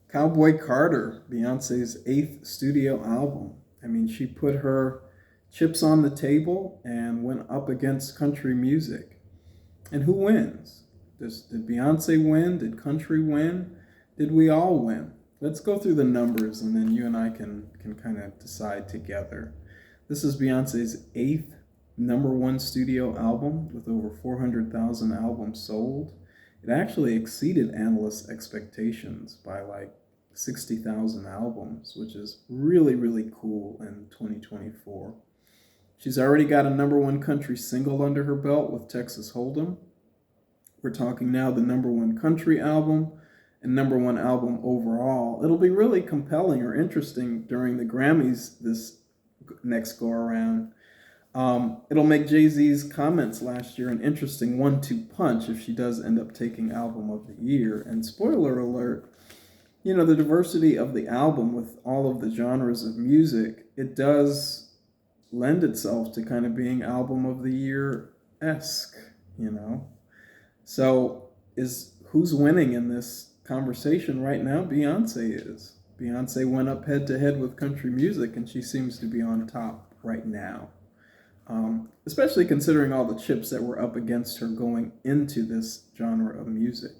Cowboy Carter, Beyonce's eighth studio album. I mean, she put her chips on the table and went up against country music. And who wins? Did Beyonce win? Did country win? Did we all win? Let's go through the numbers and then you and I can kind of decide together. This is Beyonce's eighth number one studio album with over 400,000 albums sold. It actually exceeded analysts' expectations by like 60,000 albums, which is really, really cool in 2024. She's already got a number one country single under her belt with Texas Hold'em. We're talking now the number one country album and number one album overall. It'll be really compelling or interesting during the Grammys this next go around. It'll make Jay-Z's comments last year an interesting 1-2 punch if she does end up taking Album of the Year. And spoiler alert, the diversity of the album with all of the genres of music, it does lend itself to kind of being Album of the Year-esque, So who's winning in this conversation right now? Beyonce is. Beyonce went up head to head with country music and she seems to be on top right now. Especially considering all the chips that were up against her going into this genre of music.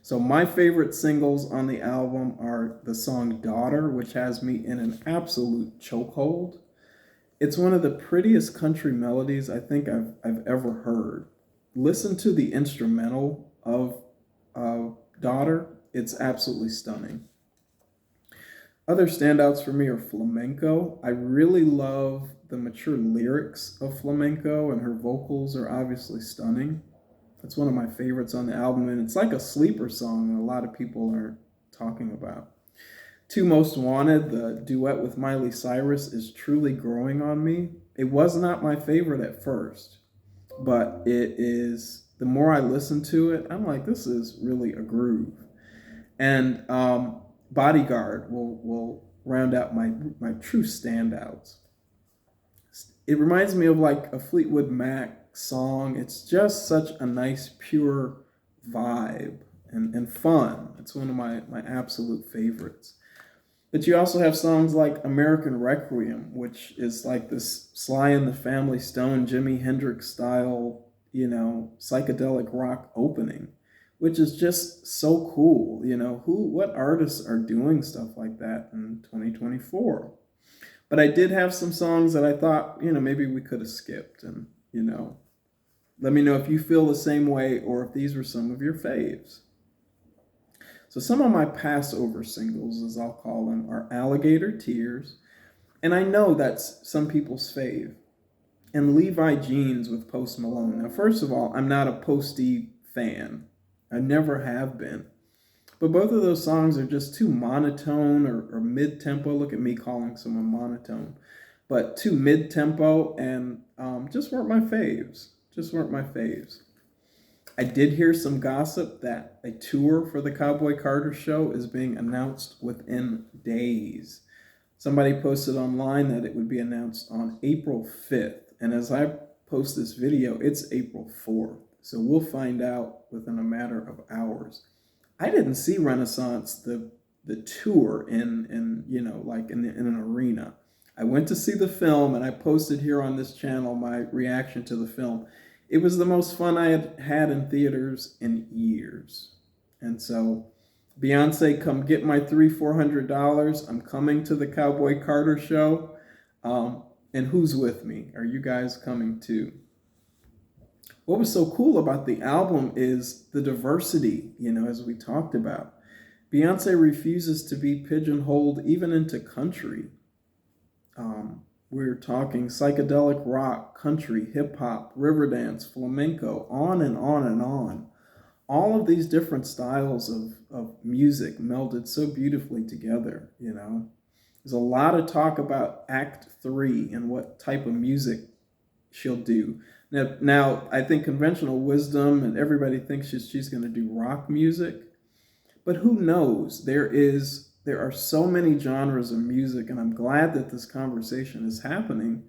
So my favorite singles on the album are the song Daughter, which has me in an absolute chokehold. It's one of the prettiest country melodies I think I've ever heard. Listen to the instrumental of Daughter. It's absolutely stunning. Other standouts for me are flamenco. I really love the mature lyrics of flamenco, and her vocals are obviously stunning. It's one of my favorites on the album, and it's like a sleeper song that a lot of people are talking about. Two Most Wanted, the duet with Miley Cyrus, is truly growing on me. It was not my favorite at first, but it is, the more I listen to it, I'm like, this is really a groove. And Bodyguard will round out my true standouts. It reminds me of like a Fleetwood Mac song. It's just such a nice, pure vibe and fun. It's one of my absolute favorites. But you also have songs like American Requiem, which is like this Sly and the Family Stone, Jimi Hendrix style, psychedelic rock opening, which is just so cool. What artists are doing stuff like that in 2024? But I did have some songs that I thought, maybe we could have skipped. And, let me know if you feel the same way or if these were some of your faves. So some of my Passover singles, as I'll call them, are Alligator Tears. And I know that's some people's fave. And Levi Jeans with Post Malone. Now, first of all, I'm not a Posty fan. I never have been. But both of those songs are just too monotone or mid-tempo. Look at me calling someone monotone. But too mid-tempo and just weren't my faves. I did hear some gossip that a tour for the Cowboy Carter show is being announced within days. Somebody posted online that it would be announced on April 5th. And as I post this video, it's April 4th. So we'll find out within a matter of hours. I didn't see Renaissance, the tour in an arena. I went to see the film and I posted here on this channel my reaction to the film. It was the most fun I had had in theaters in years. And so, Beyonce, come get my $400. I'm coming to the Cowboy Carter show. And who's with me? Are you guys coming too? What was so cool about the album is the diversity, as we talked about. Beyonce refuses to be pigeonholed even into country. We're talking psychedelic rock, country, hip hop, riverdance, flamenco, on and on and on. All of these different styles of music melded so beautifully together, There's a lot of talk about Act 3 and what type of music she'll do. Now, I think conventional wisdom and everybody thinks she's going to do rock music, but who knows? There are so many genres of music, and I'm glad that this conversation is happening,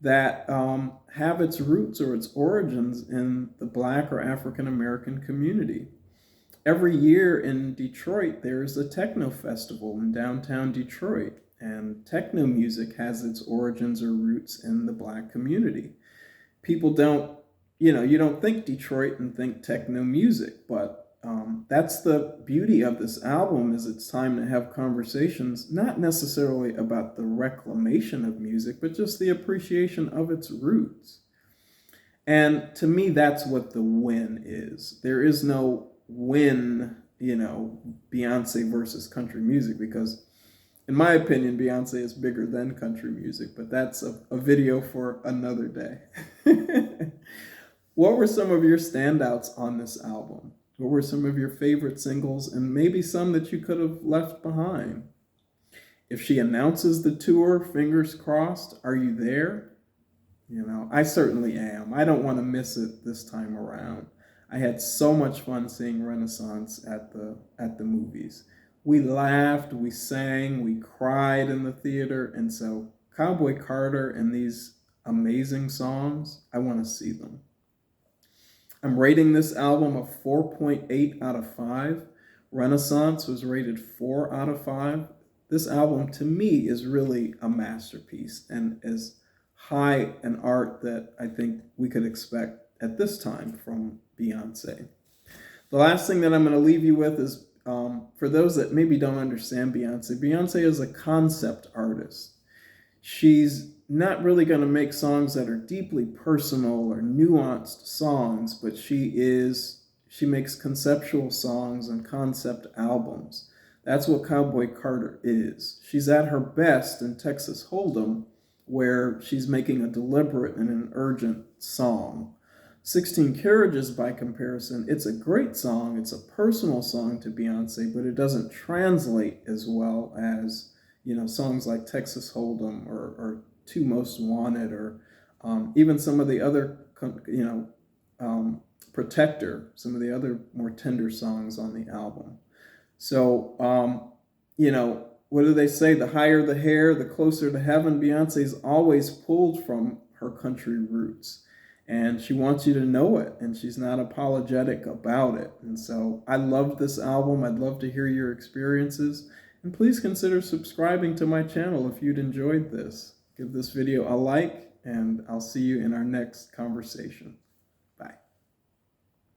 that have its roots or its origins in the Black or African American community. every year in Detroit, there is a techno festival in downtown Detroit. And techno music has its origins or roots in the Black community. People don't, you don't think Detroit and think techno music, but that's the beauty of this album, is it's time to have conversations, not necessarily about the reclamation of music, but just the appreciation of its roots. And to me, that's what the win is. There is no win, Beyonce versus country music, because in my opinion, Beyonce is bigger than country music, but that's a video for another day. What were some of your standouts on this album? What were some of your favorite singles, and maybe some that you could have left behind? If she announces the tour, fingers crossed, are you there? I certainly am. I don't want to miss it this time around. I had so much fun seeing Renaissance at the movies. We laughed, we sang, we cried in the theater, and so Cowboy Carter and these amazing songs, I want to see them. I'm rating this album a 4.8 out of 5. Renaissance was rated 4 out of 5. This album, to me, is really a masterpiece and is high an art that I think we could expect at this time from Beyonce. The last thing that I'm going to leave you with is, for those that maybe don't understand Beyonce, Beyonce is a concept artist. She's not really going to make songs that are deeply personal or nuanced songs, but she makes conceptual songs and concept albums. That's what Cowboy Carter is. She's at her best in Texas Hold'em, where she's making a deliberate and an urgent song. 16 Carriages, by comparison, it's a great song. It's a personal song to Beyonce, but it doesn't translate as well as, songs like Texas Hold'em or Two Most Wanted, or even some of the other, Protector, some of the other more tender songs on the album. So, what do they say? The higher the hair, the closer to heaven. Beyonce's always pulled from her country roots, and she wants you to know it, and she's not apologetic about it. And so I loved this album. I'd love to hear your experiences, and please consider subscribing to my channel if you'd enjoyed this. Give this video a like, and I'll see you in our next conversation.